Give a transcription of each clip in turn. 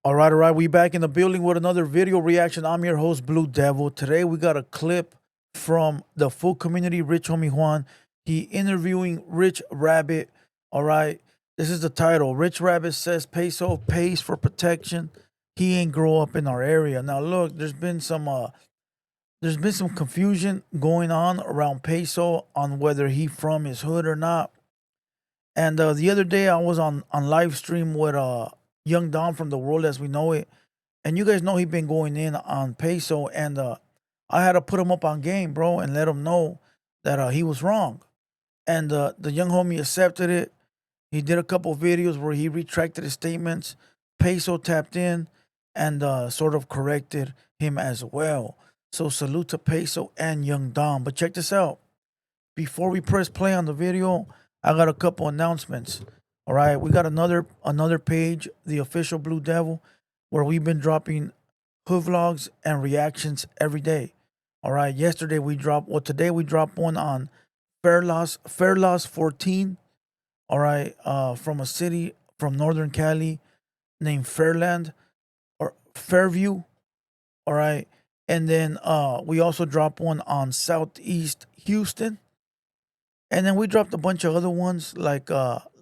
All right. We back in the building with another video reaction. I'm your host, Blue Devil. Today we got a clip from the full community, Rich Homie Juan. He interviewing Rich Rabbit. All right. This is the title. Rich Rabbit says Peso pays for protection. He ain't grow up in our area. Now look, there's been some confusion going on around Peso on whether he from his hood or not. And the other day I was on live stream with Young Don from the world as we know it. And you guys know he been going in on Peso, and I had to put him up on game, bro, and let him know that he was wrong. And the young homie accepted it. He did a couple videos where he retracted his statements. Peso tapped in and sort of corrected him as well. So salute to Peso and Young Dom. But check this out. Before we press play on the video, I got a couple announcements. All right, we got another page, the official Blue Devil, where we've been dropping hood vlogs and reactions every day. All right, today we dropped one on Fairloss 14. All right, from a city from Northern Cali named Fairland or Fairview. All right, and then we also dropped one on Southeast Houston. And then we dropped a bunch of other ones like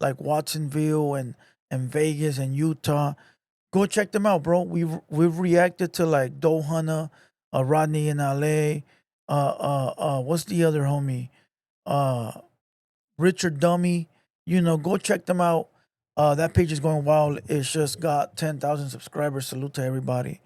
Watsonville and Vegas and Utah. Go check them out, bro. We've reacted to like Doe Hunter, Rodney in LA, what's the other homie? Uh Richard Dummy. Go check them out. That page is going wild. It's just got 10,000 subscribers. Salute to everybody.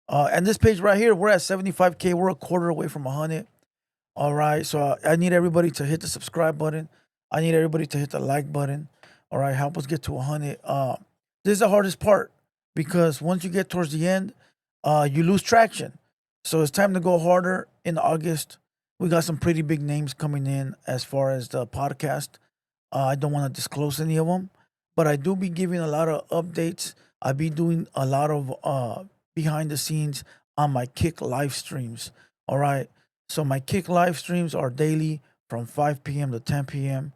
And this page right here, we're at 75K. We're a quarter away from 100. All right, so I need everybody to hit the subscribe button. I need everybody to hit the like button. All right, help us get to 100. This is the hardest part because once you get towards the end, you lose traction. So it's time to go harder in August. We got some pretty big names coming in as far as the podcast. I don't want to disclose any of them, but I do be giving a lot of updates. I be doing a lot of behind the scenes on my Kick live streams. All right. So my Kick live streams are daily from 5 p.m. to 10 p.m.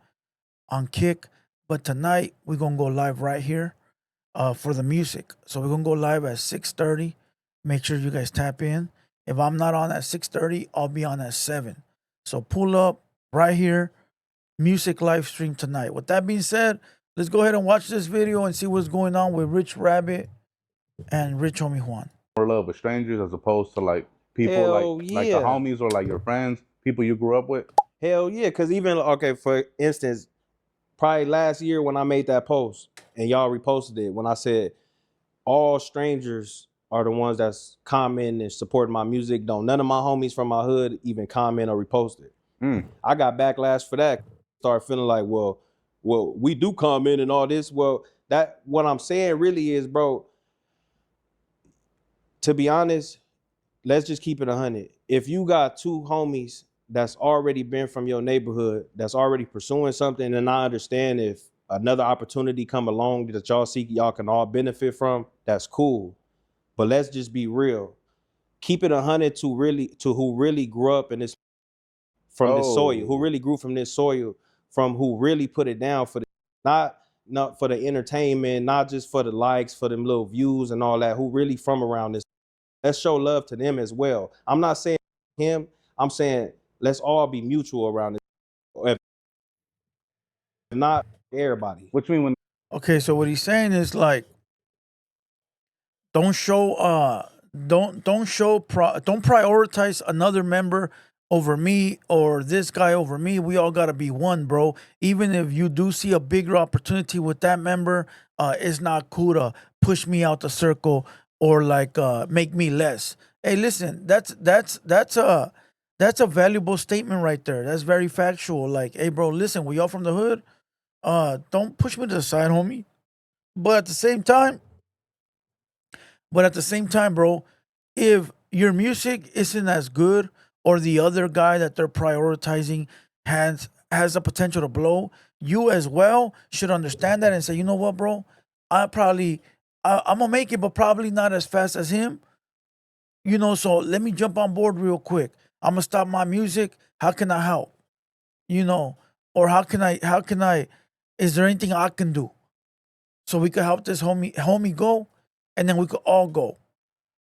on Kick. But tonight we're gonna go live right here for the music. So we're gonna go live at 6:30. Make sure you guys tap in. If I'm not on at 6:30, I'll be on at 7. So pull up right here, music live stream tonight. With that being said, let's go ahead and watch this video and see what's going on with Rich Rabbit and Rich Homie Juan. More love with strangers as opposed to like people Hell like the yeah. homies or like your friends, people you grew up with? Hell yeah. Cause even for instance, probably last year when I made that post and y'all reposted it, when I said all strangers are the ones that's commenting and supporting my music. Don't none of my homies from my hood even comment or repost it. I got backlash for that. Started feeling like, well, we do comment and all this. Well, that what I'm saying really is, bro, to be honest, let's just keep it 100. If you got two homies that's already been from your neighborhood, that's already pursuing something, and I understand if another opportunity come along that y'all see y'all can all benefit from, that's cool. But let's just be real. Keep it 100 to who really grew up in this from this soil, who really grew from this soil, from who really put it down for the not for the entertainment, not just for the likes, for them little views and all that, who really from around this. Let's show love to them as well. I'm not saying him. I'm saying let's all be mutual around this. If not everybody. Which mean when Okay, so what he's saying is like don't prioritize another member over me or this guy over me. We all got to be one, bro. Even if you do see a bigger opportunity with that member, it's not cool to push me out the circle or like make me less. Hey, listen, that's a valuable statement right there. That's very factual. Like, hey, bro, listen, we all from the hood. Don't push me to the side, homie. But at the same time, bro, if your music isn't as good or the other guy that they're prioritizing has the potential to blow, you as well should understand that and say, you know what, bro, I'm gonna make it, but probably not as fast as him. So let me jump on board real quick. I'm gonna stop my music. How can I help? Or how can I, is there anything I can do so we can help this homie go? and then we could all go.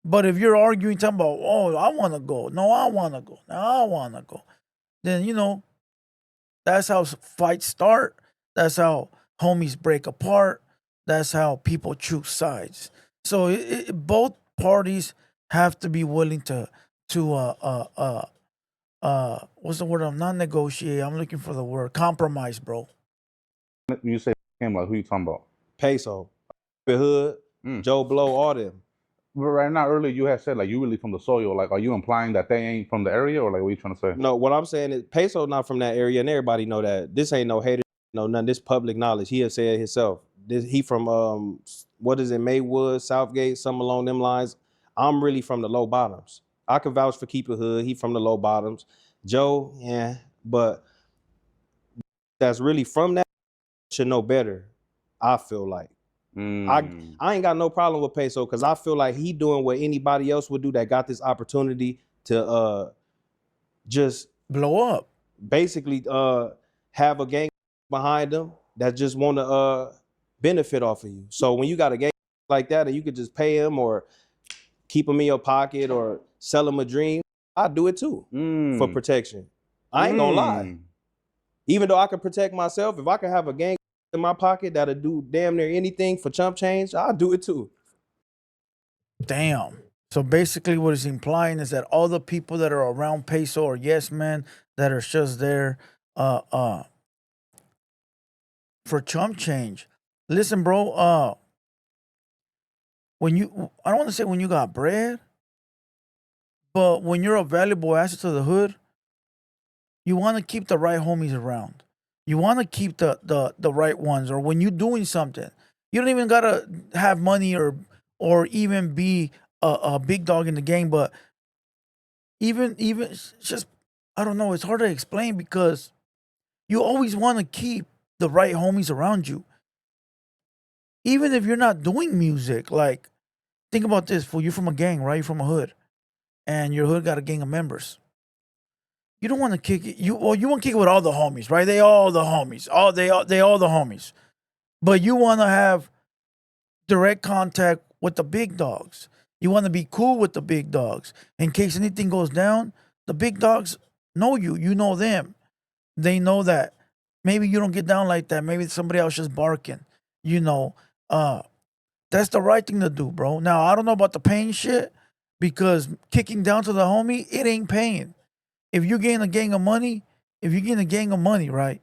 But if you're arguing, talking about, oh, I want to go, no, I want to go, no, I want to go, then that's how fights start. That's how homies break apart. That's how people choose sides. So both parties have to be willing to what's the word? I'm not negotiate. I'm looking for the word compromise, bro. You say him, like, who you talking about? Peso, Hood, Joe Blow, all them. But right now, earlier you had said like you really from the soil. Like, are you implying that they ain't from the area, or like what you trying to say? No, what I'm saying is Peso not from that area, and everybody know that. This ain't no hater, no none. This public knowledge. He had said it himself. He from what is it, Maywood, Southgate, something along them lines. I'm really from the low bottoms. I can vouch for Keeper Hood. He from the low bottoms. Joe, yeah, but that's really from that should know better. I feel like. I ain't got no problem with Peso because I feel like he doing what anybody else would do that got this opportunity to just Blow up. basically have a gang behind them that just want to benefit off of you. So when you got a gang like that and you could just pay him or keep him in your pocket or sell him a dream, I do it too for protection. I ain't gonna lie. Even though I can protect myself, if I can have a gang in my pocket that'll do damn near anything for chump change, I'll do it too. Damn. So basically, what it's implying is that all the people that are around Peso or yes men that are just there, for chump change. Listen, bro. I don't want to say when you got bread, but when you're a valuable asset to the hood, you want to keep the right homies around. You want to keep the right ones. Or when you're doing something, you don't even gotta have money or even be a big dog in the game. But even it's just I don't know. It's hard to explain because you always want to keep the right homies around you, even if you're not doing music. Like think about this: for you from a gang, right? You're from a hood, and your hood got a gang of members. You don't want to kick it. You want to kick it with all the homies, right? They all the homies. They all the homies. But you want to have direct contact with the big dogs. You want to be cool with the big dogs. In case anything goes down, the big dogs know you. You know them. They know that maybe you don't get down like that. Maybe somebody else just barking. You know, that's the right thing to do, bro. Now I don't know about the pain shit because kicking down to the homie, it ain't pain. If you gain a gang of money, right,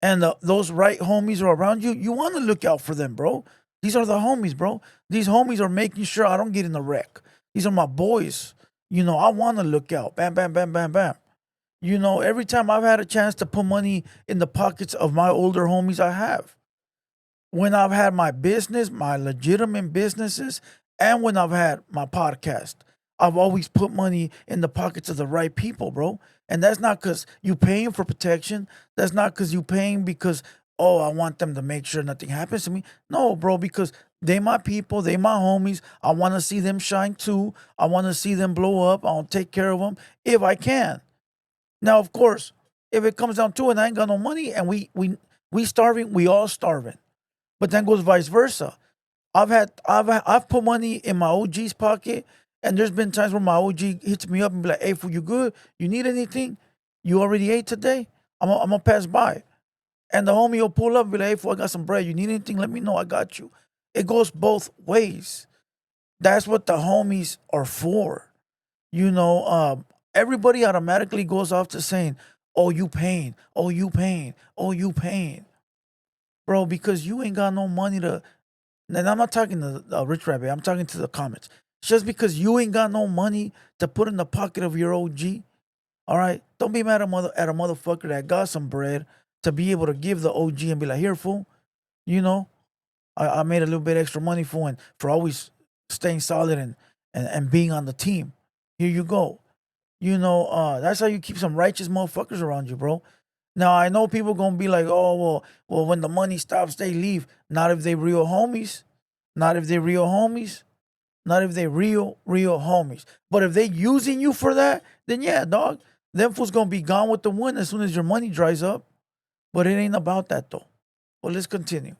and those right homies are around you, you want to look out for them, bro. These are the homies, bro. These homies are making sure I don't get in a wreck. These are my boys. I want to look out. Bam, bam, bam, bam, bam. Every time I've had a chance to put money in the pockets of my older homies, I have. When I've had my business, my legitimate businesses, and when I've had my podcast, I've always put money in the pockets of the right people, bro. And that's not because you paying for protection. That's not because you paying because, oh, I want them to make sure nothing happens to me. No, bro, because they my people, they my homies. I want to see them shine too. I want to see them blow up. I'll take care of them if I can. Now, of course, if it comes down to it, and I ain't got no money, and we starving, we all starving. But then goes vice versa. I've put money in my OG's pocket, and there's been times where my OG hits me up and be like, "Hey, fool, you good? You need anything? You already ate today? I'm gonna pass by." And the homie will pull up and be like, "Hey, fool, I got some bread. You need anything? Let me know. I got you." It goes both ways. That's what the homies are for. Everybody automatically goes off to saying, "Oh, you pain. Oh, you pain. Oh, you pain." Bro, because you ain't got no money to. And I'm not talking to the rich rabbit. I'm talking to the comments. Just because you ain't got no money to put in the pocket of your OG, all right? Don't be mad at a motherfucker that got some bread to be able to give the OG and be like, here, fool, you know, I made a little bit extra money for always staying solid and being on the team. Here you go. That's how you keep some righteous motherfuckers around you, bro. Now I know people gonna be like, oh well, when the money stops, they leave. Not if they real homies. Not if they real homies. Not if they real homies. But if they using you for that, then yeah, dog. Them fools gonna be gone with the wind as soon as your money dries up. But it ain't about that though. Well, let's continue.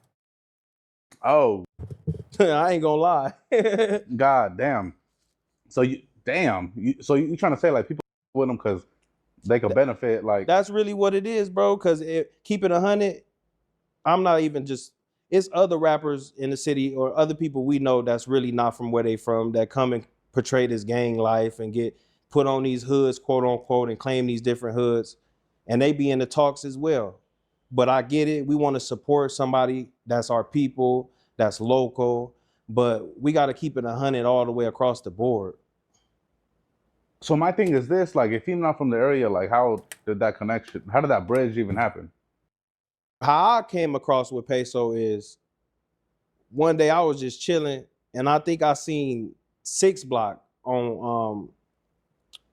Oh, I ain't gonna lie. god damn. So so you trying to say like people with them because they could benefit like That's really what it is, bro. Because keep it 100. I'm not even just. It's other rappers in the city or other people we know that's really not from where they from that come and portray this gang life and get put on these hoods, quote unquote, and claim these different hoods, and they be in the talks as well. But I get it. We want to support somebody that's our people, that's local, but we got to keep it 100 all the way across the board. so my thing is this, like if he's not from the area, like how did that bridge even happen? How I came across with Peso is one day I was just chilling and I think I seen 6 Block on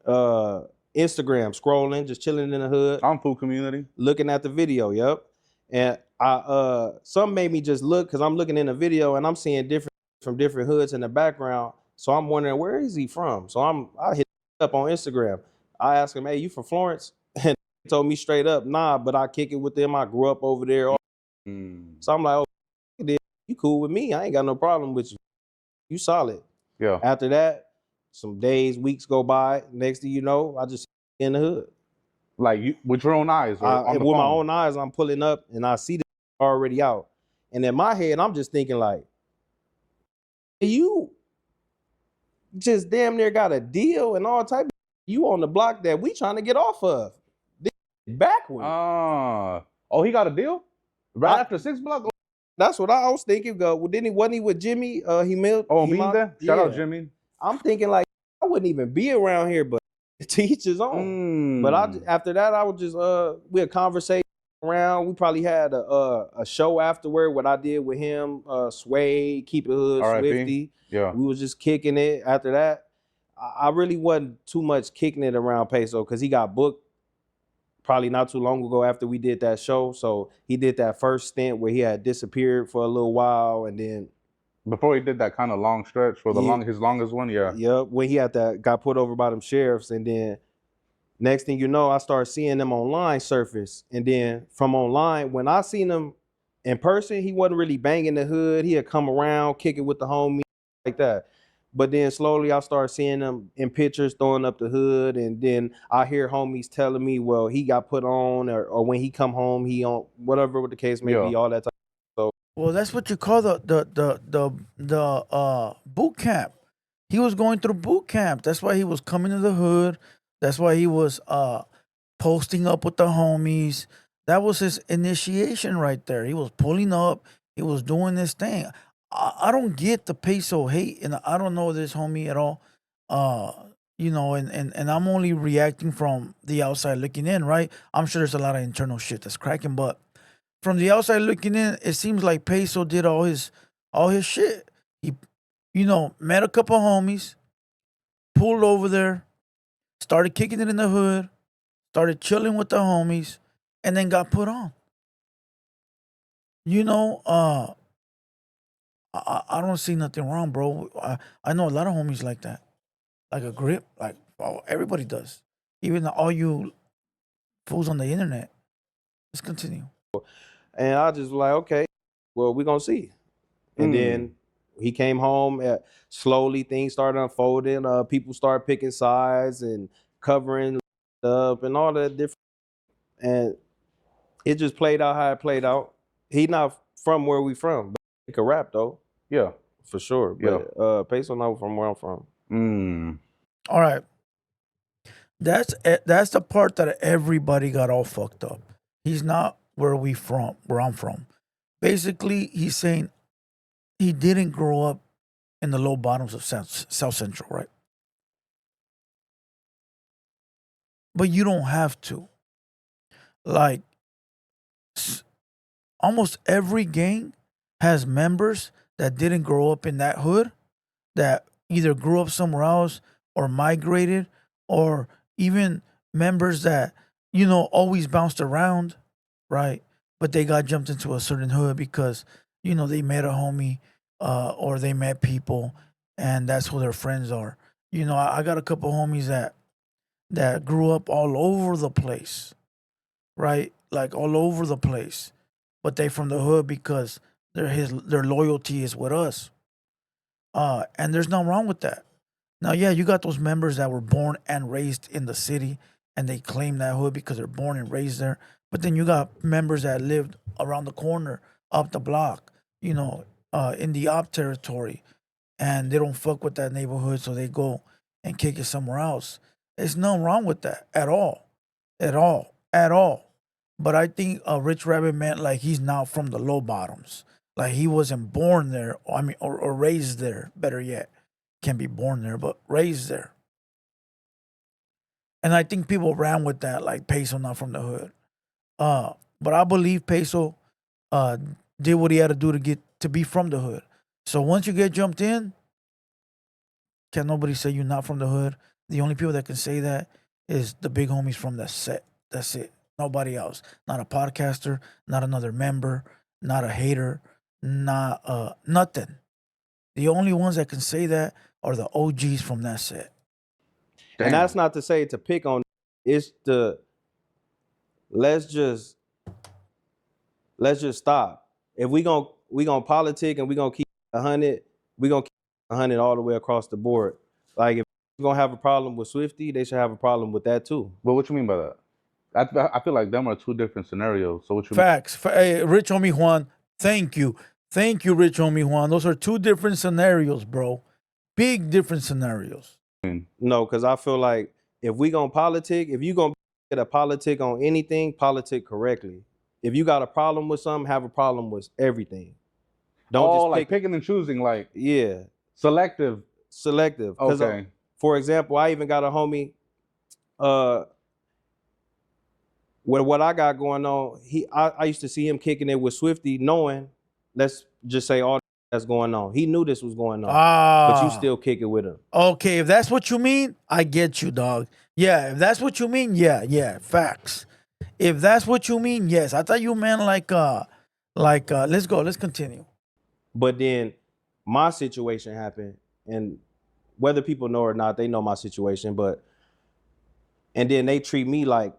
Instagram scrolling, just chilling in the hood, I'm food community. looking at the video. Yep. And I some made me just look because I'm looking in the video and I'm seeing different from different hoods in the background. So I'm wondering where is he from? So I hit up on Instagram. I asked him, hey, you from Florence? And he told me straight up, nah, but I kick it with them. I grew up over there. So I'm like, oh, you cool with me. I ain't got no problem with you. You solid. Yeah. After that, some days, weeks go by. Next thing you know, I just in the hood. Like you with your own eyes or on the With my phone? own eyes, I'm pulling up and I see them already out. And in my head, I'm just thinking like, you just damn near got a deal and all type of you on the block that we trying to get off of. This backward. Oh, he got a deal? Right after 6 Block? That's what I was thinking. Well, wasn't he with Jimmy? He mailed. Oh, Beans there? Shout out Jimmy. I'm thinking like I wouldn't even be around here, but teach his own. But after that, I would just we had conversation around. We probably had a show afterward. What I did with him, Sway, Keep It Hood, Swifty. Yeah. We was just kicking it. After that, I really wasn't too much kicking it around Peso because he got booked probably not too long ago after we did that show. So he did that first stint where he had disappeared for a little while, and then before he did that kind of long stretch for his longest one, yeah. Yep, when he had that got put over by them sheriffs, and then next thing you know, I started seeing them online surface, and then from online, when I seen him in person, he wasn't really banging the hood. He'd come around, kicking with the homie like that. But then slowly I started seeing him in pictures throwing up the hood, and then I hear homies telling me, well, he got put on, or when he come home, he on whatever the case may be, all that type. Well, that's what you call the boot camp. He was going through boot camp. That's why he was coming to the hood. That's why he was posting up with the homies. That was his initiation right there. He was pulling up. He was doing this thing. I don't get the Peso hate, and I don't know this homie at all. And I'm only reacting from the outside looking in, right? I'm sure there's a lot of internal shit that's cracking, but from the outside looking in, it seems like Peso did all his shit. He, met a couple homies, pulled over there, started kicking it in the hood, started chilling with the homies, and then got put on. I don't see nothing wrong, bro. I know a lot of homies like that, like a grip, like everybody does, even all you fools on the internet. Let's continue. And I just was like, okay, well, we're gonna see. And then he came home. Slowly, things started unfolding. People started picking sides and covering up and all that different. And it just played out how it played out. He not from where we from, but he could rap though. Yeah, for sure. But Peso not from where I'm from. All right. That's the part that everybody got all fucked up. He's not where I'm from. Basically, he's saying he didn't grow up in the low bottoms of South Central, right? But you don't have to. Like, almost every gang has members that didn't grow up in that hood, that either grew up somewhere else or migrated, or even members that, always bounced around, right? But they got jumped into a certain hood because, they met a homie or they met people, and that's who their friends are. I got a couple homies that grew up all over the place, right? Like all over the place. But they from the hood because Their loyalty is with us. And there's nothing wrong with that. Now, yeah, you got those members that were born and raised in the city and they claim that hood because they're born and raised there. But then you got members that lived around the corner, up the block, in the op territory, and they don't fuck with that neighborhood, so they go and kick it somewhere else. There's nothing wrong with that at all, at all, at all. But I think Rich Rabbit meant like he's not from the low bottoms, like he wasn't born there. Or raised there. Better yet, can't be born there, but raised there. And I think people ran with that, like Peso not from the hood. But I believe Peso uh did what he had to do to get to be from the hood. So once you get jumped in, can't nobody say you're not from the hood. The only people that can say that is the big homies from that set. That's it. Nobody else. Not a podcaster, not another member, not a hater, not nothing. The only ones that can say that are the OGs from that set. Damn. And that's not to say to pick on. It's the let's just stop. If we gonna politic and we gonna keep 100, we gonna keep 100 all the way across the board. Like if we're gonna have a problem with Swifty, they should have a problem with that too. But what you mean by that? I feel like them are two different scenarios. So what you Facts. Hey, Rich Homie Juan, thank you. Thank you, Rich Homie Juan. Those are two different scenarios, bro. Big different scenarios. mean? No, because I feel like if we gonna politic, if you gonna get a politic on anything, politic correctly. If you got a problem with something, have a problem with everything. Don't just like picking and choosing, like yeah, selective. selective. 'Cause, Okay. for example, I even got a homie. With what I got going on, I used to see him kicking it with Swifty, knowing, let's just say all that's going on. He knew this was going on, but you still kick it with him. Okay, if that's what you mean, I get you, dog. Yeah, if that's what you mean, yeah, facts. If that's what you mean, yes. I thought you meant let's go, let's continue. But then my situation happened, and whether people know or not, they know my situation. And then they treat me like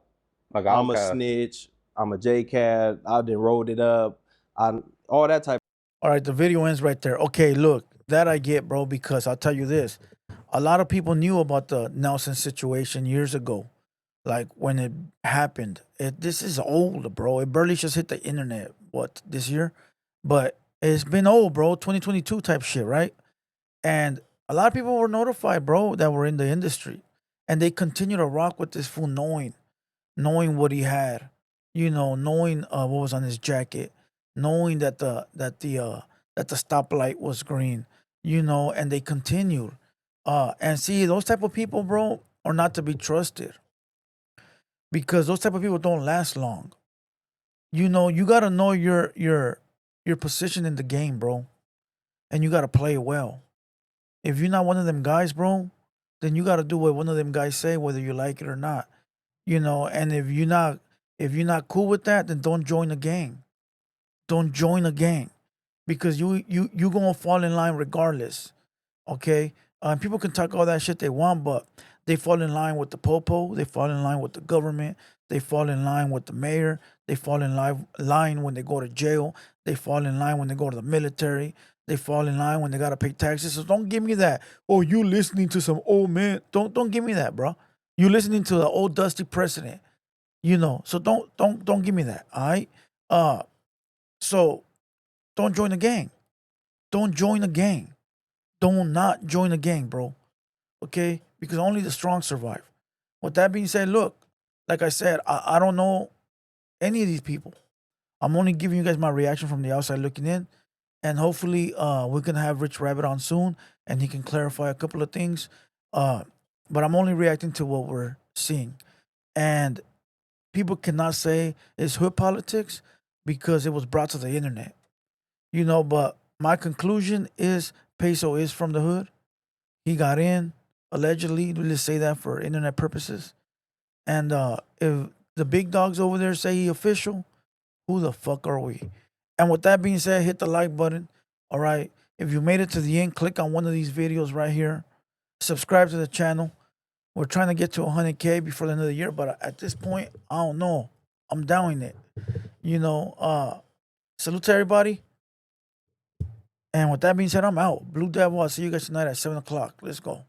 I'm a snitch, I'm a J-Cad, I done rolled it up, all that type. All right, the video ends right there. Okay, look, that I get, bro, because I'll tell you this. A lot of people knew about the Nelson situation years ago, like when it happened. This is old, bro. It barely just hit the internet, this year? But it's been old, bro, 2022 type shit, right? And a lot of people were notified, bro, that were in the industry. And they continue to rock with this fool knowing what he had, knowing what was on his jacket, knowing that the stoplight was green, and they continued. And see, those type of people, bro, are not to be trusted because those type of people don't last long. You gotta know your position in the game, bro, and you gotta play it well. If you're not one of them guys, bro, then you gotta do what one of them guys say, whether you like it or not. And if you're not cool with that, then don't join a gang. Don't join a gang because you gonna fall in line regardless. Okay, people can talk all that shit they want, but they fall in line with the popo. They fall in line with the government. They fall in line with the mayor. They fall in line when they go to jail. They fall in line when they go to the military. They fall in line when they gotta pay taxes. So don't give me that. Oh, you listening to some old man? Don't give me that, bro. You listening to the old dusty president? So don't give me that. All right. So don't join the gang. Don't join a gang. Don't not join a gang, bro. Okay? Because only the strong survive. With that being said, look, like I said, I don't know any of these people. I'm only giving you guys my reaction from the outside looking in. And hopefully we're gonna have Rich Rabbit on soon and he can clarify a couple of things. But I'm only reacting to what we're seeing. And people cannot say it's hood politics because it was brought to the internet. But my conclusion is Peso is from the hood. He got in, allegedly. Let's say that for internet purposes. And if the big dogs over there say he official, who the fuck are we? And with that being said, hit the like button. All right. If you made it to the end, click on one of these videos right here. Subscribe to the channel. We're trying to get to 100K before the end of the year, but at this point, I don't know. I'm doubting it. Salute to everybody. And with that being said, I'm out. Blue Devil, I'll see you guys tonight at 7 o'clock. Let's go.